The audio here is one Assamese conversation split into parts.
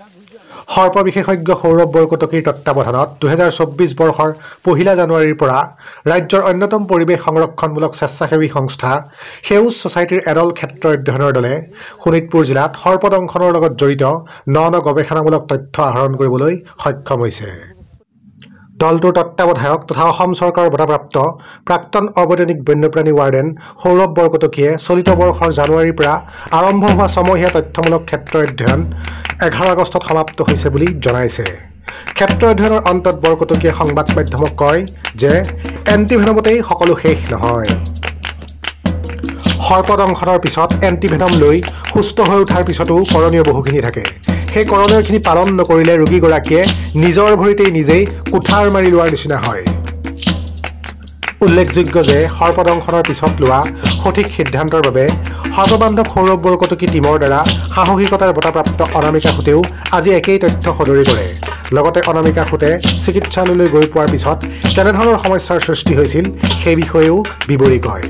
সৰ্প বিশেষজ্ঞ সৌৰভ বৰকটকীৰ তত্বাৱধানত 2024 বৰ্ষৰ 1 জানুৱাৰীৰ পৰা ৰাজ্যৰ অন্যতম পৰিৱেশ সংৰক্ষণমূলক স্বেচ্ছাসেৱী সংস্থা সেউজ ছ'চাইটিৰ এডল ক্ষেত্ৰ অধ্যয়নৰ দলে শোণিতপুৰ জিলাত সৰ্পদংশনৰ লগত জড়িত ন গৱেষণামূলক তথ্য আহৰণ কৰিবলৈ সক্ষম হৈছে। দলটোৰ তত্ত্বাৱধায়ক তথা অসম চৰকাৰৰ বঁটাপ্ৰাপ্ত প্ৰাক্তন অবৈতনিক বন্যপ্ৰাণী ৱাৰ্ডেন সৌৰভ বৰকটকীয়ে চলিত বৰ্ষৰ জানুৱাৰীৰ পৰা আৰম্ভ হোৱা ছমহীয়া তথ্যমূলক ক্ষেত্ৰ অধ্যয়ন 11 আগষ্টত সমাপ্ত হৈছে বুলি জনাইছে। ক্ষেত্ৰ অধ্যয়নৰ অন্তত বৰকটকীয়ে সংবাদ মাধ্যমক কয় যে এণ্টিভেনমতেই সকলো শেষ নহয়। সৰ্পদংশনৰ পিছত এণ্টিভেনম লৈ সুস্থ হৈ উঠাৰ পিছতো কৰণীয় বহুখিনি থাকে। সেই কৰণীয়খিনি পালন নকৰিলে ৰোগীগৰাকীয়ে নিজৰ ভৰিতেই নিজেই কুঠাৰ মাৰি লোৱাৰ নিচিনা হয়। উল্লেখযোগ্য যে সৰ্পদংশনৰ পিছত লোৱা সঠিক সিদ্ধান্তৰ বাবে সৰ্ববান্ধৱ সৌৰভ বৰকটকী টীমৰ দ্বাৰা সাহসিকতাৰ বঁটাপ্ৰাপ্ত অনামিকা সুতেও আজি একেই তথ্য সদৰি কৰে। লগতে অনামিকা সুতে চিকিৎসালয়লৈ গৈ পোৱাৰ পিছত কেনেধৰণৰ সমস্যাৰ সৃষ্টি হৈছিল সেই বিষয়েও বিৱৰি কয়।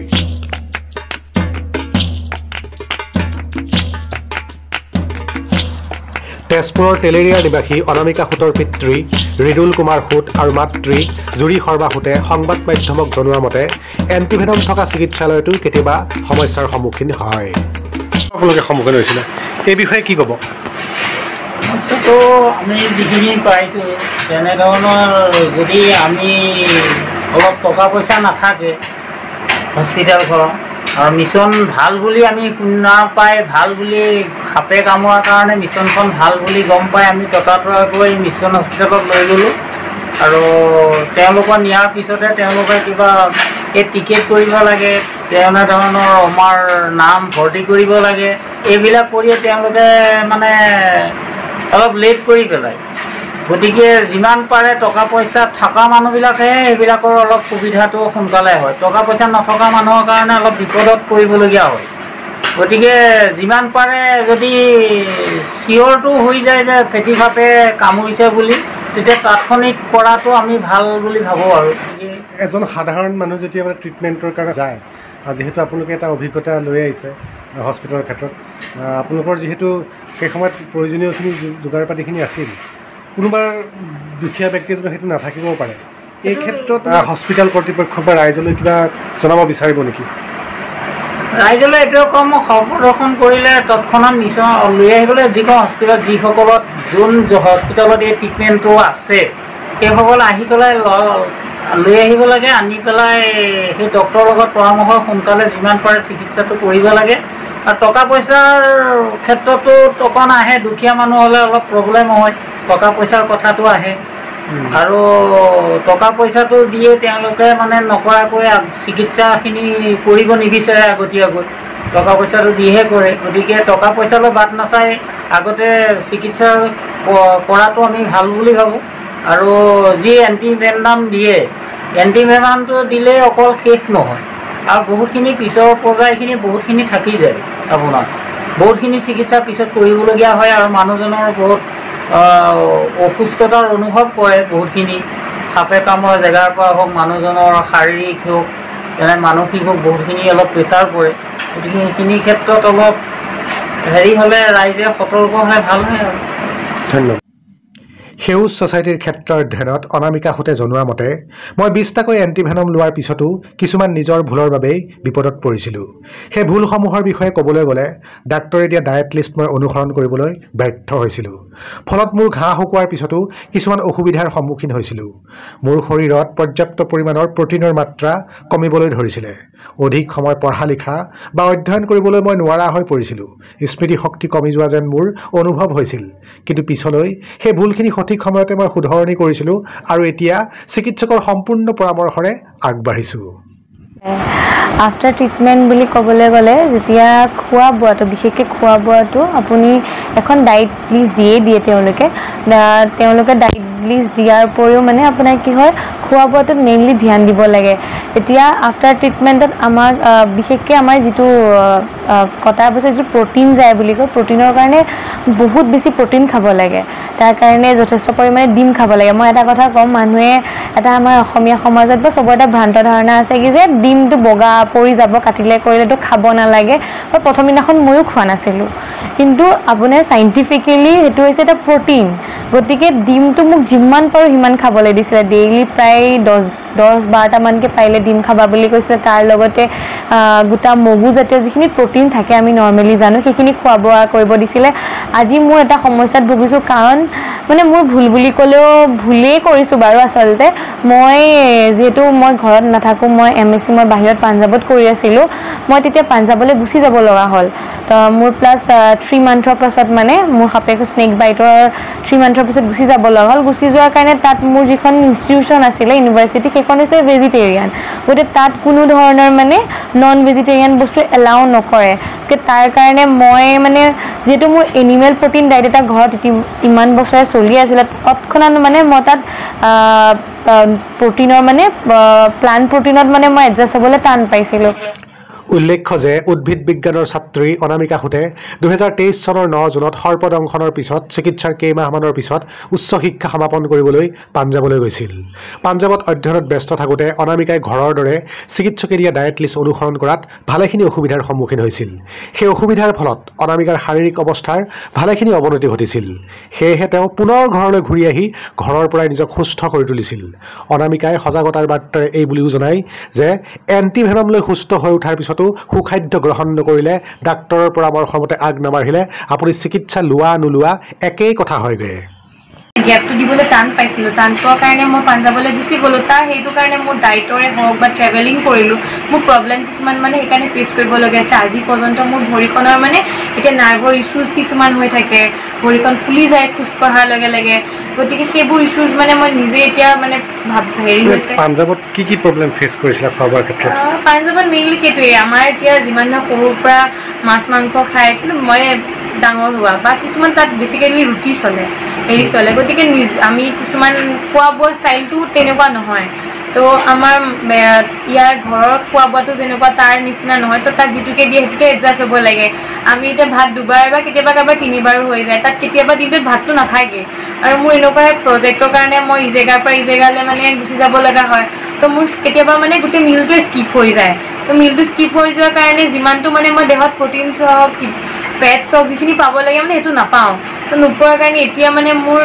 তেজপুৰৰ তেলেৰিয়াৰ নিবাসী অনামিকা সুতৰ পিতৃ ৰিদুল কুমাৰ সুত আৰু মাতৃ জুৰি শৰ্মা সুতে সংবাদ মাধ্যমক জনোৱা মতে এণ্টিভেনম থকা চিকিৎসালয়তো কেতিয়াবা সমস্যাৰ সন্মুখীন হয়। আপোনালোকে সন্মুখীন হৈছিলে, এই বিষয়ে কি ক'ব? সমস্যাটো আমি যিখিনি পাইছোঁ তেনেধৰণৰ যদি আমি অলপ টকা পইচা নাথাকে হস্পিটেলখনত আৰু মিছন ভাল বুলি আমি শুনা পাই ভাল বুলি সাপে কামোৱাৰ কাৰণে মিছনখন ভাল বুলি গম পাই আমি ততাতৈয়াকৈ মিছন হস্পিটেলত লৈ গ'লোঁ আৰু তেওঁলোকক নিয়াৰ পিছতে তেওঁলোকে কিবা এই টিকেট কৰিব লাগে, তেনেধৰণৰ আমাৰ নাম ভৰ্তি কৰিব লাগে, এইবিলাক কৰিয়ে তেওঁলোকে মানে অলপ লেট কৰি পেলায়। গতিকে যিমান পাৰে টকা পইচা থকা মানুহবিলাকেহে এইবিলাকৰ অলপ সুবিধাটো সোনকালে হয়, টকা পইচা নথকা মানুহৰ কাৰণে অলপ বিপদত পৰিবলগীয়া হয়। গতিকে যিমান পাৰে যদি চিয়ৰটো হৈ যায় যে ফেটি সাপে কামুৰিছে বুলি তেতিয়া তাৎক্ষণিক কৰাটো আমি ভাল বুলি ভাবোঁ। আৰু এজন সাধাৰণ মানুহ যেতিয়া মানে ট্ৰিটমেণ্টৰ কাৰণে যায়, যিহেতু আপোনালোকে এটা অভিজ্ঞতা লৈ আহিছে হস্পিটেলৰ ক্ষেত্ৰত, আপোনালোকৰ যিহেতু সেই সময়ত প্ৰয়োজনীয়খিনি যোগাৰ পাতিখিনি আছিল, কোনোবা দুখীয়া ব্যক্তি এজনৰ সেইটো নাথাকিবও পাৰে। এই ক্ষেত্ৰত হস্পিটেল কৰ্তৃপক্ষ বা ৰাইজলৈ কিবা জনাব বিচাৰিব নেকি? ৰাইজলৈ এইটোৱে কম, সৰ্পদংশন কৰিলে তৎক্ষণাত নিশ্চয় লৈ আহিবলৈ যিখন হস্পিটেলত যিসকলত যোন হস্পিটেলত এই ট্ৰিটমেণ্টটো আছে সেইসকল আহি পেলাই লৈ আহিব লাগে, আনি পেলাই সেই ডক্টৰৰ লগত পৰামৰ্শ সোনকালে যিমান পাৰে চিকিৎসাটো কৰিব লাগে। আৰু টকা পইচাৰ ক্ষেত্ৰতো টকা নাহে, দুখীয়া মানুহ হ'লে অলপ প্ৰব্লেম হয়, টকা পইচাৰ কথাটো আহে আৰু টকা পইচাটো দিয়ে তেওঁলোকে মানে নকৰাকৈ চিকিৎসাখিনি কৰিব নিবিচাৰে আগতীয়াকৈ, টকা পইচাটো দিহে কৰে। গতিকে টকা পইচালৈ বাদ নাচায় আগতে চিকিৎসা কৰাটো আমি ভাল বুলি ভাবোঁ। আৰু যি এণ্টিভেনম দিয়ে, এণ্টিভেনমটো দিলেই অকল শেষ নহয় আৰু বহুতখিনি পিছৰ পৰ্যায়খিনি বহুতখিনি থাকি যায়, আপোনাৰ বহুতখিনি চিকিৎসা পিছত কৰিবলগীয়া হয় আৰু মানুহজনৰ বহুত অসুস্থতাৰ অনুভৱ কৰে। বহুতখিনি সাপে কামোৰা জেগাৰ পৰা হওক, মানুহজনৰ শাৰীৰিক হওক মানসিক হওক, বহুতখিনি অলপ প্ৰেছাৰ পৰে। গতিকে সেইখিনি ক্ষেত্ৰত অলপ হেৰি হ'লে ৰাইজে সতৰ্ক হ'লে ভাল হয়। আৰু ধন্যবাদ। সেউজ ছ'চাইটিৰ ক্ষেত্ৰ অধ্যয়নত অনামিকা সুতে জনোৱা মতে মই 20টাকৈ এণ্টিভেনম লোৱাৰ পিছতো কিছুমান নিজৰ ভুলৰ বাবেই বিপদত পৰিছিলোঁ। সেই ভুলসমূহৰ বিষয়ে ক'বলৈ গ'লে ডাক্তৰে দিয়া ডায়েট লিষ্ট মই অনুসৰণ কৰিবলৈ ব্যৰ্থ হৈছিলোঁ। ফলত মোৰ ঘাঁ শুকোৱাৰ পিছতো কিছুমান অসুবিধাৰ সন্মুখীন হৈছিলোঁ। মোৰ শৰীৰত পৰ্যাপ্ত পৰিমাণৰ প্ৰটিনৰ মাত্ৰা কমিবলৈ ধৰিছিলে। অধিক সময় পঢ়া লিখা বা অধ্যয়ন কৰিবলৈ মই নোৱাৰা হৈ পৰিছিলোঁ। স্মৃতিশক্তি কমি যোৱা যেন মোৰ অনুভৱ হৈছিল। কিন্তু পিছলৈ সেই ভুলখিনি সঠিক সময়তে মই শুধৰণি কৰিছিলোঁ আৰু এতিয়া চিকিৎসকৰ সম্পূৰ্ণ পৰামৰ্শৰে আগবাঢ়িছোঁ। আফটাৰ ট্ৰিটমেণ্ট বুলি ক'বলৈ গ'লে যেতিয়া খোৱা বোৱাটো, বিশেষকৈ খোৱা বোৱাটো আপুনি এখন ডায়েট লিষ্ট দিয়ে তেওঁলোকে ডায়েট লিষ্ট দিয়াৰ উপৰিও মানে আপোনাৰ কি হয় খোৱা বোৱাটোত মেইনলি ধ্যান দিব লাগে এতিয়া আফটাৰ ট্ৰিটমেণ্টত আমাক বিশেষকৈ আমাৰ যিটো কটাৰ পিছত যিটো প্ৰটিন যায় বুলি কয় প্ৰটিনৰ কাৰণে বহুত বেছি প্ৰটিন খাব লাগে তাৰ কাৰণে যথেষ্ট পৰিমাণে ডিম খাব লাগে মই এটা কথা ক'ম মানুহে এটা আমাৰ অসমীয়া সমাজত বা চবৰ এটা ভ্ৰান্ত ধাৰণা আছে কি যে ডিমটো বগা পৰি যাব কাটিলে কৰিলেতো খাব নালাগে মই প্ৰথম দিনাখন ময়ো খোৱা নাছিলোঁ কিন্তু আপোনাৰ চাইণ্টিফিকেলি সেইটো হৈছে এটা প্ৰটিন গতিকে ডিমটো মোক যিমান পাৰোঁ সিমান খাবলৈ দিছিলে ডেইলি প্ৰায় 10-12টামানকৈ পাৰিলে ডিম খাবা বুলি কৈছিলে তাৰ লগতে গোটা মগু জাতীয় যিখিনি প্ৰটিন থাকে আমি নৰ্মেলি জানো সেইখিনি খোৱা বোৱা কৰিব দিছিলে আজি মোৰ এটা সমস্যাত ভুগিছোঁ কাৰণ মানে মোৰ ভুল বুলি ক'লেও ভুলেই কৰিছোঁ বাৰু আচলতে মই যিহেতু মই ঘৰত নাথাকোঁ মই MSc মই বাহিৰত পাঞ্জাৱত কৰি আছিলোঁ মই তেতিয়া পাঞ্জাৱলৈ গুচি যাব লগা হ'ল তো মোৰ প্লাছ 3 মান্থৰ পাছত মানে মোৰ সাপেক্ষে স্নেক বাইটৰ 3 মান্থৰ পিছত গুচি যাব লগা হ'ল গুচি যোৱাৰ কাৰণে তাত মোৰ যিখন ইনষ্টিটিউশ্যন আছিলে ইউনিভাৰ্চিটি সেইখন হৈছে ভেজিটেৰিয়ান গতিকে তাত কোনো ধৰণৰ মানে নন ভেজিটেৰিয়ান বস্তু এলাউ নকৰে তাৰ কাৰণে মই মানে যিহেতু মোৰ এনিমেল প্ৰটিন ডায়েট এটা ঘৰত ইমান বছৰে চলি আছিলে তৎক্ষণাৎ মানে মই তাত প্ৰটিনৰ মানে প্লান্ট প্ৰটিনত মানে মই এডজাষ্ট হ'বলৈ টান পাইছিলোঁ উল্লেখ্য যে উদ্ভিদ বিজ্ঞানৰ ছাত্ৰী অনামিকা হুতে 2023 চনৰ 9 জুনত সৰ্পদংশনৰ পিছত চিকিৎসাৰ কেইমাহমানৰ পিছত উচ্চ শিক্ষা সমাপন কৰিবলৈ পাঞ্জাৱলৈ গৈছিল পাঞ্জাৱত অধ্যয়নত ব্যস্ত থাকোঁতে অনামিকাই ঘৰৰ দৰে চিকিৎসকে দিয়া ডায়েট লিষ্ট অনুসৰণ কৰাত ভালেখিনি অসুবিধাৰ সন্মুখীন হৈছিল সেই অসুবিধাৰ ফলত অনামিকাৰ শাৰীৰিক অৱস্থাৰ ভালেখিনি অৱনতি ঘটিছিল সেয়েহে তেওঁ পুনৰ ঘৰলৈ ঘূৰি আহি ঘৰৰ পৰাই নিজক সুস্থ কৰি তুলিছিল অনামিকাই সজাগতাৰ বাৰ্তাৰে এই বুলিও জনায় যে এণ্টিভেনমলৈ সুস্থ হৈ উঠাৰ পিছত সুখাদ্য গ্ৰহণ নকৰিলে ডাক্তৰৰ পৰামৰ্শমতে আগ নাবাঢ়িলে আপুনি চিকিৎসা লোৱা নোলোৱা একেই কথা হয়গৈ গ্যাপটো দিবলৈ টান পাইছিলোঁ টান পোৱাৰ কাৰণে মই পাঞ্জাৱলৈ গুচি গ'লোঁ তাৰ সেইটো কাৰণে মোৰ ডাইটৰে হওক বা ট্ৰেভেলিং কৰিলোঁ মোৰ প্ৰব্লেম কিছুমান মানে সেইকাৰণে ফেচ কৰিবলগীয়া আছে আজি পৰ্যন্ত মোৰ ভৰিখনৰ মানে এতিয়া নাৰ্ভৰ ইছ্যুজ কিছুমান হৈ থাকে ভৰিখন ফুলি যায় খোজ কঢ়াৰ লগে লগে গতিকে সেইবোৰ ইছ্যুজ মানে মই নিজে এতিয়া মানে হেৰি হৈছে পাঞ্জাৱত কি প্ৰব্লেম ফেচ কৰিছিলা খোৱা বোৱাৰ ক্ষেত্ৰত পাঞ্জাৱত মেইনলি সেইটোৱে আমাৰ এতিয়া যিমান সৰুৰ পৰা মাছ মাংস খায় কিন্তু মই ডাঙৰ হোৱা বা কিছুমান তাত বেছিকেলি ৰুটি চলে হেৰি চলে গতিকে আমি কিছুমান খোৱা বোৱা ষ্টাইলটো তেনেকুৱা নহয় তো আমাৰ ইয়াৰ ঘৰৰ খোৱা বোৱাটো যেনেকুৱা তাৰ নিচিনা নহয় তো তাত যিটোকে দিয়ে সেইটোতে এডজাষ্ট হ'ব লাগে আমি এতিয়া ভাত দুবাৰ বা কেতিয়াবা কাৰোবাৰ 3বাৰো হৈ যায় তাত কেতিয়াবা দিনটোত ভাতটো নাথাকে আৰু মোৰ এনেকুৱা প্ৰজেক্টৰ কাৰণে মই ই জেগাৰ পৰা ই জেগালৈ মানে গুচি যাব লগা হয় তো মোৰ কেতিয়াবা মানে গোটেই মিলটোৱে স্কিপ হৈ যায় তো মিলটো স্কিপ হৈ যোৱাৰ কাৰণে যিমানটো মানে মই দেহত প্ৰটিনছ হওক ফেটছ হওক যিখিনি পাব লাগে মানে সেইটো নাপাওঁ তো নোপোৱাৰ কাৰণে এতিয়া মানে মোৰ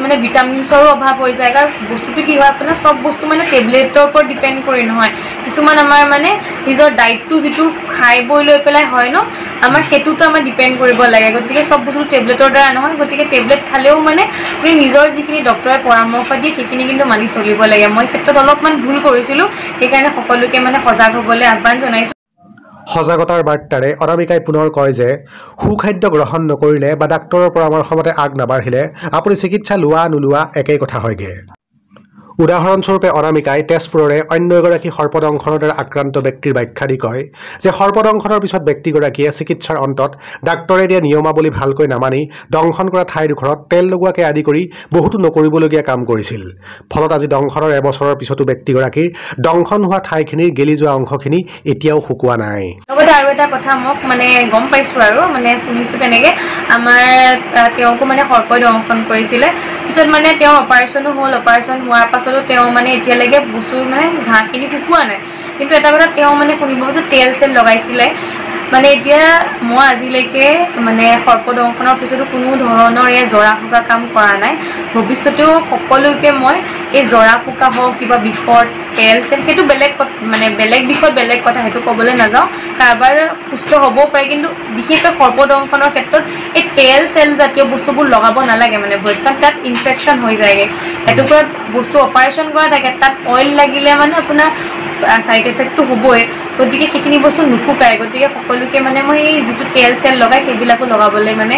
মানে ভিটামিনছৰো অভাৱ হৈ যায় কাৰণ বস্তুটো কি হয় আপোনাৰ চব বস্তু মানে টেবলেটৰ ওপৰত ডিপেণ্ড কৰি নহয় কিছুমান আমাৰ মানে নিজৰ ডাইটটো যিটো খাই বৈ লৈ পেলাই হয় ন আমাৰ সেইটোতো আমাৰ ডিপেণ্ড কৰিব লাগে গতিকে চব বস্তু টেবলেটৰ দ্বাৰা নহয় গতিকে টেবলেট খালেও মানে আপুনি নিজৰ যিখিনি ডক্তৰে পৰামৰ্শ দিয়ে সেইখিনি কিন্তু মানি চলিব লাগে মই ক্ষেত্ৰত অলপমান ভুল কৰিছিলোঁ সেইকাৰণে সকলোকে মানে সজাগ হ'বলৈ আহ্বান জনাইছোঁ সজাগতাৰ বাৰ্তাৰে অনামিকাই পুনৰ কয় যে সুখাদ্য গ্ৰহণ নকৰিলে বা ডাক্তৰৰ পৰামৰ্শমতে আগ নাবাঢ়িলে আপুনি চিকিৎসা লোৱা নোলোৱা একেই কথা হয়গৈ উদাহৰণস্বৰূপে অনামিকাই তেজপুৰৰে অন্য এগৰাকী সৰ্পদংশনৰ দ্বাৰা আক্ৰান্ত ব্যক্তিৰ ব্যাখ্যা দি কয় যে সৰ্পদংশনৰ পিছত ব্যক্তিগৰাকীয়ে চিকিৎসাৰ অন্তত ডাক্তৰে দিয়া নিয়মাৱলী ভালকৈ নামানি দংশন কৰা ঠাইডোখৰত তেল লগোৱাকে আদি কৰি বহুতো নকৰিবলগীয়া কাম কৰিছিল ফলত আজি দংশনৰ এবছৰৰ পিছতো ব্যক্তিগৰাকীৰ দংশন হোৱা ঠাইখিনিৰ গেলি যোৱা অংশখিনি এতিয়াও শুকোৱা নাই লগতে আৰু এটা কথা মোক মানে গম পাইছোঁ আৰু মানে শুনিছোঁ তেনেকৈ আমাৰ তেওঁকো মানে সৰ্পই দংশন কৰিছিলে পিছত মানে তেওঁ অপাৰেশ্যনো হ'ল অপাৰেশ্যন হোৱাৰ পাছত তেওঁ মানে এতিয়ালৈকে বস্তু মানে ঘাঁহখিনি শুকোৱা নাই কিন্তু এটা কথা তেওঁ মানে শুনিব পাইছোঁ তেল চেল লগাইছিলে মানে এতিয়া মই আজিলৈকে মানে সৰ্পদংশনৰ পিছতো কোনো ধৰণৰ এই জৰা ফুকা কাম কৰা নাই ভৱিষ্যতেও সকলোকে মই এই জৰা ফুকা হওক কিবা বিষৰ তেল চেল সেইটো বেলেগ মানে বেলেগ বিষয়ত বেলেগ কথা সেইটো ক'বলৈ নাযাওঁ কাৰোবাৰ সুস্থ হ'বও পাৰে কিন্তু বিশেষকৈ সৰ্পদংশনৰ ক্ষেত্ৰত এই তেল চেল জাতীয় বস্তুবোৰ লগাব নালাগে মানে কাৰণ তাত ইনফেকশ্যন হৈ যায়গৈ এটুকুৰা বস্তু অপাৰেশ্যন কৰা থাকে তাত অইল লাগিলে মানে আপোনাৰ ছাইড এফেক্টটো হ'বই গতিকে সেইখিনি বস্তু নুশুকায় গতিকে সকলোকে মানে মই এই যিটো তেল চেল লগাই সেইবিলাকো লগাবলৈ মানে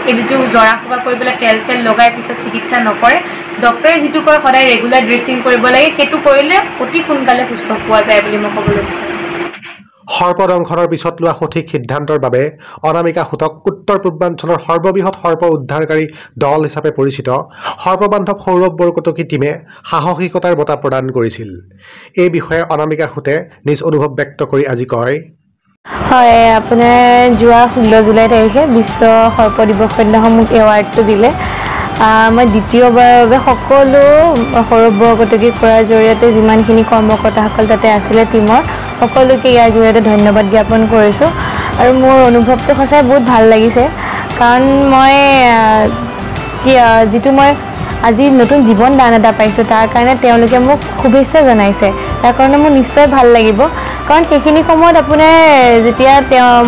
এই যিটো জৰা ফুকা কৰি পেলাই তেল চেল লগাই পিছত চিকিৎসা নকৰে ডক্তৰে যিটো কয় সদায় ৰেগুলাৰ ড্ৰেছিং কৰিব লাগে সেইটো কৰিলে অতি সোনকালে সুস্থ পোৱা যায় বুলি মই ক'বলৈ বিচাৰোঁ সৰ্পদংশনৰ পিছত লোৱা সঠিক সিদ্ধান্তৰ বাবে অনামিকা হুটক উত্তৰ পূৰ্বাঞ্চলৰ সৰ্ববৃহৎ সৰ্প উদ্ধাৰকাৰী দল হিচাপে পৰিচিত সৰ্পবান্ধৱ সৌৰভ বৰকটকী টীমে সাহসিকতাৰ বঁটা প্ৰদান কৰিছিল। এই বিষয়ে অনামিকা হুটে নিজ অনুভৱ ব্যক্ত কৰি আজি কয়, হয়, আপোনাৰ যোৱা 16 জুলাই তাৰিখে বিশ্ব সৰ্প দিৱস দিনাখন মোক এৱাৰ্ডটো দিলে। মই দ্বিতীয়বাৰৰ বাবে সকলো সৌৰভ বৰকটকী কৰাৰ জৰিয়তে যিমানখিনি কৰ্মকৰ্তাসকল তাতে আছিলে টীমৰ সকলোকে ইয়াৰ জৰিয়তে ধন্যবাদ জ্ঞাপন কৰিছোঁ। আৰু মোৰ অনুভৱটো সঁচাই বহুত ভাল লাগিছে, কাৰণ মই যিটো মই আজি নতুন জীৱন দান এটা পাইছোঁ তাৰ কাৰণে তেওঁলোকে মোক শুভেচ্ছা জনাইছে। তাৰ কাৰণে মোৰ নিশ্চয় ভাল লাগিব, কাৰণ সেইখিনি সময়ত আপোনাৰ যেতিয়া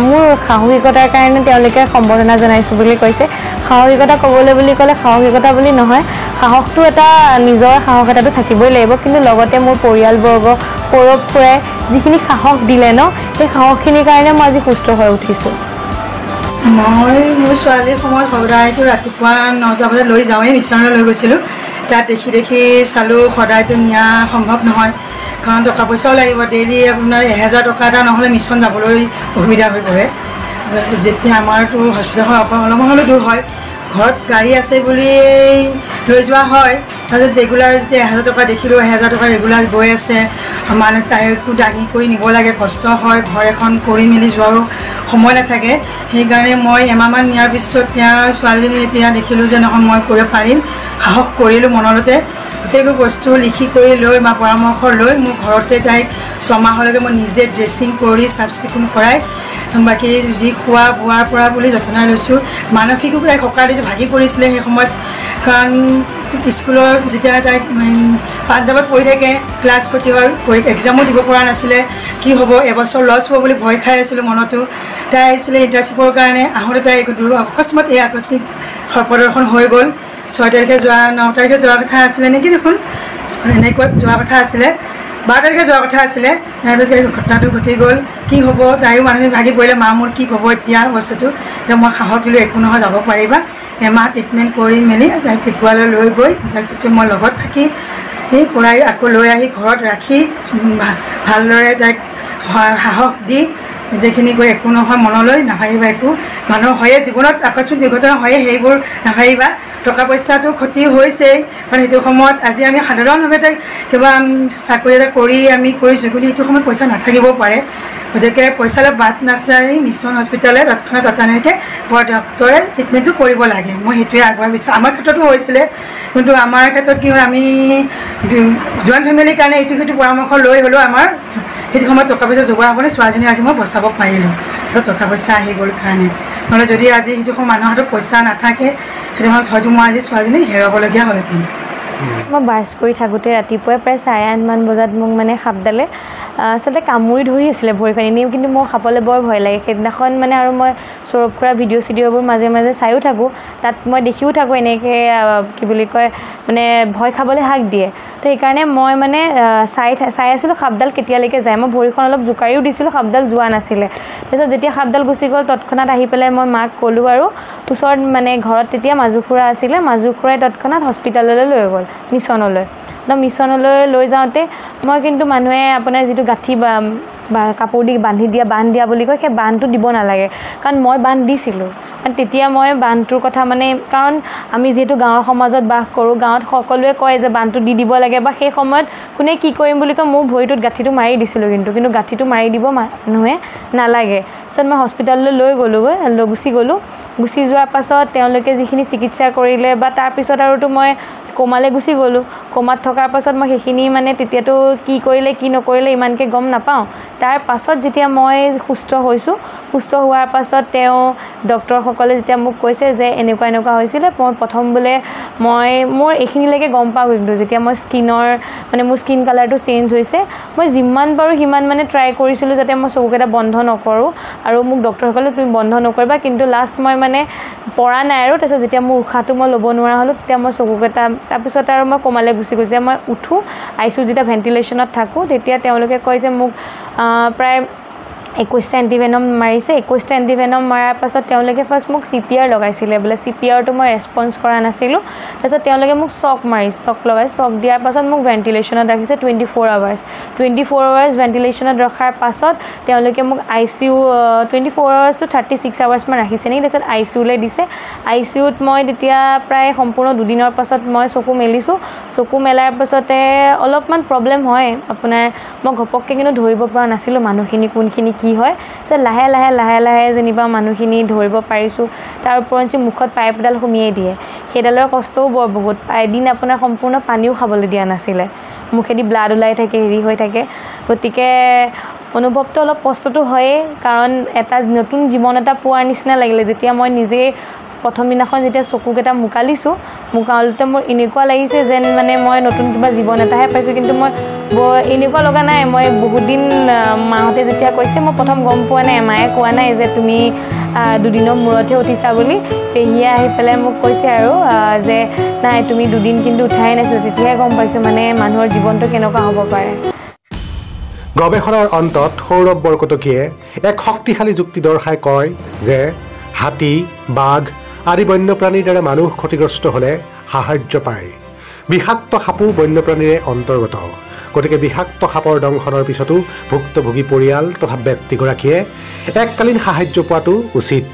মোৰ সাহসিকতাৰ কাৰণে তেওঁলোকে সম্বৰ্ধনা জনাইছোঁ বুলি কৈছে। সাহসিকতা ক'বলৈ বুলি ক'লে সাহসিকতা বুলি নহয়, সাহসটো এটা নিজৰ সাহস এটাটো থাকিবই লাগিব, কিন্তু লগতে মোৰ পৰিয়ালবৰ্গ সৌৰভ খুৰাই যিখিনি সাহস দিলে ন, সেই সাহসখিনিৰ কাৰণে মই আজি সুস্থ হৈ উঠিছোঁ। মই মোৰ ছোৱালীৰ সময়ত সদায়তো ৰাতিপুৱা 9টা বজাত লৈ যাওঁৱেই, মিছনলৈ লৈ গৈছিলোঁ। তাত দেখি চালোঁ সদায়তো নিয়া সম্ভৱ নহয়, কাৰণ টকা পইচাও লাগিব। ডেইলি আপোনাৰ 1000 টকা এটা নহ'লে মিছন যাবলৈ অসুবিধা হৈ পৰে। যেতিয়া আমাৰতো হস্পিটেলখন অলপমান হ'লেও দূৰ হয়, ঘৰত গাড়ী আছে বুলি লৈ যোৱা হয়। তাৰপিছত ৰেগুলাৰ যেতিয়া 1000 টকা দেখিলোঁ, 1000 টকা ৰেগুলাৰ গৈ আছে, মানে তাইকো দাঙি কৰি নিব লাগে, কষ্ট হয়, ঘৰ এখন কৰি মেলি যোৱাৰো সময় নাথাকে। সেইকাৰণে মই এমাহমান নিয়াৰ পিছত ছোৱালীজনী এতিয়া দেখিলোঁ যে নহয় মই কৰিব পাৰিম, সাহস কৰিলোঁ মনতে। গোটেইবোৰ বস্তু লিখি কৰি লৈ বা পৰামৰ্শ লৈ মোৰ ঘৰতে তাইক 6 মাহলৈকে মই নিজে ড্ৰেছিং কৰি চাফ চিকুণ কৰাই, বাকী যি খোৱা বোৱাৰ পৰা বুলি যতনাই লৈছোঁ। মানসিকো তাইক সকাহ দিছোঁ, ভাগি পৰিছিলে সেই সময়ত, কাৰণ স্কুলত যেতিয়া তাইক পাঞ্জাৱত পঢ়ি থাকে, ক্লাছ ক্ষতি হয়, এক্সামো দিব পৰা নাছিলে, কি হ'ব এবছৰ লছ হ'ব বুলি ভয় খাই আছিলোঁ মনতো। তাই আহিছিলে ইণ্টাৰ্ণশ্বিপৰ কাৰণে, আহোঁতে তাই অকস্মাত আকস্মিক সৰ্পদৰ্শন হৈ গ'ল। 6 তাৰিখে যোৱা 9 তাৰিখে যোৱা কথা আছিলে নেকি দেখোন, এনেকুৱা যোৱা কথা আছিলে, 12 তাৰিখে যোৱা কথা আছিলে। ঘটনাটো ঘটি গ'ল, কি হ'ব, তাইও মানুহে ভাগি পৰিলে, মা মোৰ কি হ'ব এতিয়া বস্তুটো। এতিয়া মই সাহস দিলোঁ, একো নহয়, যাব পাৰিবা। এমাহ ট্ৰিটমেণ্ট কৰি মেলি তাইক ত্ৰিপুৰালৈ লৈ গৈ ইণ্টাৰ্ণশ্বিপটো মই লগত থাকি কৰাই আকৌ লৈ আহি ঘৰত ৰাখি ভালদৰে তাইক সাহস দি গোটেইখিনি কৰি একো নহয়, মনলৈ নাভাবিবা, একো মানুহৰ হয়ে জীৱনত আকস্মিক দুৰ্ঘটনা হয়ে, সেইবোৰ নাভাবিবা। টকা পইচাটো ক্ষতি হৈছেই, কাৰণ সেইটো সময়ত আজি আমি সাধাৰণভাৱে তাইক কিবা চাকৰি এটা কৰি আমি কৰিছোঁ, কিন্তু সেইটো সময়ত পইচা নাথাকিবও পাৰে। গতিকে পইচালৈ বাট নাচাই মিছন হস্পিটেলে তৎক্ষণাত ততাতৈয়াকৈ ডক্টৰে ট্ৰিটমেণ্টটো কৰিব লাগে। মই সেইটোৱে আগবঢ়াই বিচাৰোঁ। আমাৰ ক্ষেত্ৰতো হৈছিলে, কিন্তু আমাৰ ক্ষেত্ৰত কি হয়, আমি জইণ্ট ফেমিলিৰ কাৰণে ইটো সিটো পৰামৰ্শ লৈ হ'লেও আমাৰ সেইটো সময়ত টকা পইচা যোগাৰ হ'বলৈ ছোৱালীজনী আজি মই বচাব পাৰিলোঁ। সেইটো টকা পইচা আহি গ'ল কাৰণে, নহ'লে যদি আজি সেইটো সময় মানুহৰ হাতত পইচা নাথাকে, সেইটো সময়ত হয়তো মই আজি ছোৱালীজনী হেৰুৱাবলগীয়া হ'লহেঁতেন। মই বাছ কৰি থাকোঁতে ৰাতিপুৱাই প্ৰায় 8:30 মান বজাত মোক মানে সাপডালে আচলতে কামুৰি ধৰি আছিলে ভৰিখন। এনেই কিন্তু মোৰ সাপলৈ বৰ ভয় লাগে সেইদিনাখন মানে। আৰু মই সৌৰভ খুৰা চিডিঅ'বোৰ মাজে মাজে চায়ো থাকোঁ, তাত মই দেখিও থাকোঁ এনেকৈ কি বুলি কয় মানে ভয় খাবলৈ হাক দিয়ে। তো সেইকাৰণে মই মানে চাই আছিলোঁ সাপডাল কেতিয়ালৈকে যায়। মই ভৰিখন অলপ জোকাৰিও দিছিলোঁ, সাপডাল যোৱা নাছিলে। তাৰপিছত যেতিয়া সাপডাল গুচি গ'ল, তৎক্ষণাত আহি পেলাই মই মাক ক'লোঁ, আৰু ওচৰত মানে ঘৰত তেতিয়া মাজু খুৰা আছিলে, মাজু খুৰাই তৎক্ষণাত হস্পিটেললৈ লৈ গ'ল, মিছনলৈ। মিছনলৈ লৈ যাওঁতে মই কিন্তু মানুহে আপোনাৰ যিটো গাঁঠি বা কাপোৰ দি বান্ধ দিয়া বুলি কয়, সেই বান্ধটো দিব নালাগে, কাৰণ মই বান্ধ দিছিলোঁ। তেতিয়া মই বান্ধটোৰ কথা মানে, কাৰণ আমি যিহেতু গাঁৱৰ সমাজত বাস কৰোঁ, গাঁৱত সকলোৱে কয় যে বান্ধটো দি দিব লাগে, বা সেই সময়ত কোনে কি কৰিম বুলি কয় মোৰ ভৰিটোত গাঁঠিটো মাৰি দিছিলোঁ, কিন্তু গাঁঠিটো মাৰি দিব মানুহে নালাগে। তাৰপিছত মই হস্পিটেললৈ লৈ গ'লোঁগৈ, গুচি যোৱাৰ পাছত তেওঁলোকে যিখিনি চিকিৎসা কৰিলে, বা তাৰপিছত আৰুতো মই কোমালৈ গুচি গ'লোঁ। কোমাত থকাৰ পাছত মই সেইখিনি মানে তেতিয়াতো কি কৰিলে কি নকৰিলে ইমানকৈ গম নাপাওঁ। তাৰ পাছত যেতিয়া মই সুস্থ হৈছোঁ, সুস্থ হোৱাৰ পাছত ডক্টৰসকলে যেতিয়া মোক কৈছে যে এনেকুৱা হৈছিলে, মই প্ৰথম বোলে মোৰ এইখিনিলৈকে গম পাওঁ, কিন্তু যেতিয়া মই মোৰ স্কিন কালাৰটো চেঞ্জ হৈছে, মই যিমান পাৰোঁ সিমান মানে ট্ৰাই কৰিছিলোঁ যাতে মই চকুকেইটা বন্ধ নকৰোঁ, আৰু মোক ডক্টৰসকলে তুমি বন্ধ নকৰিবা, কিন্তু লাষ্ট মই মানে পৰা নাই আৰু। তাৰপিছত যেতিয়া মোৰ উশাহটো মই ল'ব নোৱাৰা হ'লোঁ, তেতিয়া মই চকুকেইটা, তাৰপিছত আৰু মই কোমালৈ গুচি গৈছোঁ। মই উঠোঁ, আইচিইউ যেতিয়া ভেণ্টিলেশ্যনত থাকোঁ, তেতিয়া তেওঁলোকে কয় যে মোক প্ৰায় 21টা এণ্টিভেনম মাৰিছে 21টা এণ্টিভেনম মৰাৰ পাছত তেওঁলোকে ফাৰ্ষ্ট মোক CPR লগাইছিলে বোলে CPRটো মই ৰেছপন্স কৰা নাছিলোঁ তাৰপিছত তেওঁলোকে মোক চক লগাই চক দিয়াৰ পাছত মোক ভেণ্টিলেশ্যনত ৰাখিছে 24 আৱাৰ্ছ ভেণ্টিলেশ্যনত ৰখাৰ পাছত তেওঁলোকে মোক ICU 24 আৱাৰ্ছ to 36 আৱাৰ্ছ মান ৰাখিছে নেকি তাৰপিছত ICUলৈ দিছে ICUত মই তেতিয়া প্ৰায় সম্পূৰ্ণ দুদিনৰ পাছত মই চকু মেলিছোঁ চকু মেলাৰ পাছতে অলপমান প্ৰব্লেম হয় আপোনাৰ মই ঘপককৈ কিন্তু ধৰিব পৰা নাছিলোঁ মানুহখিনি কোনখিনি কি হয় সে লাহে লাহে যেনিবা মানুহখিনি ধৰিব পাৰিছোঁ তাৰ ওপৰঞ্চি মুখত পাইপ এডাল সুমিয়াই দিয়ে সেইডালৰ কষ্টও বৰ বহুত এদিন আপোনাৰ সম্পূৰ্ণ পানীও খাবলৈ দিয়া নাছিলে মুখেদি ব্লাড ওলাই থাকে হেৰি হৈ থাকে গতিকে অনুভৱটো অলপ কষ্টটো হয়ে কাৰণ এটা নতুন জীৱন এটা পোৱাৰ নিচিনা লাগিলে যেতিয়া মই নিজে প্ৰথম দিনাখন যেতিয়া চকুকেইটা মুকাওঁতে মোৰ এনেকুৱা লাগিছে যেন মানে মই নতুন কিবা জীৱন এটাহে পাইছোঁ কিন্তু মই এনেকুৱা লগা নাই মই বহুত দিন মাহঁতে যেতিয়া কৈছে মই প্ৰথম গম পোৱা নাই মায়ে কোৱা নাই যে তুমি দুদিনৰ মূৰতহে উঠিছা বুলি পেহীয়ে আহি পেলাই মোক কৈছে আৰু যে নাই তুমি দুদিন কিন্তু উঠাই নাছিলা তেতিয়াহে গম পাইছোঁ মানে মানুহৰ জীৱনটো কেনেকুৱা হ'ব পাৰে গৱেষণাৰ অন্তত সৌৰভ বৰকটকীয়ে এক শক্তিশালী যুক্তি দৰ্শাই কয় যে হাতী বাঘ আদি বন্যপ্ৰাণীৰ দ্বাৰা মানুহ ক্ষতিগ্ৰস্ত হ'লে সাহায্য পায় বিষাক্ত সাপো বন্যপ্ৰাণীৰে অন্তৰ্গত গতিকে বিষাক্ত সাপৰ দংশনৰ পিছতো ভুক্তভোগী পৰিয়াল তথা ব্যক্তিগৰাকীয়ে এককালীন সাহায্য পোৱাটো উচিত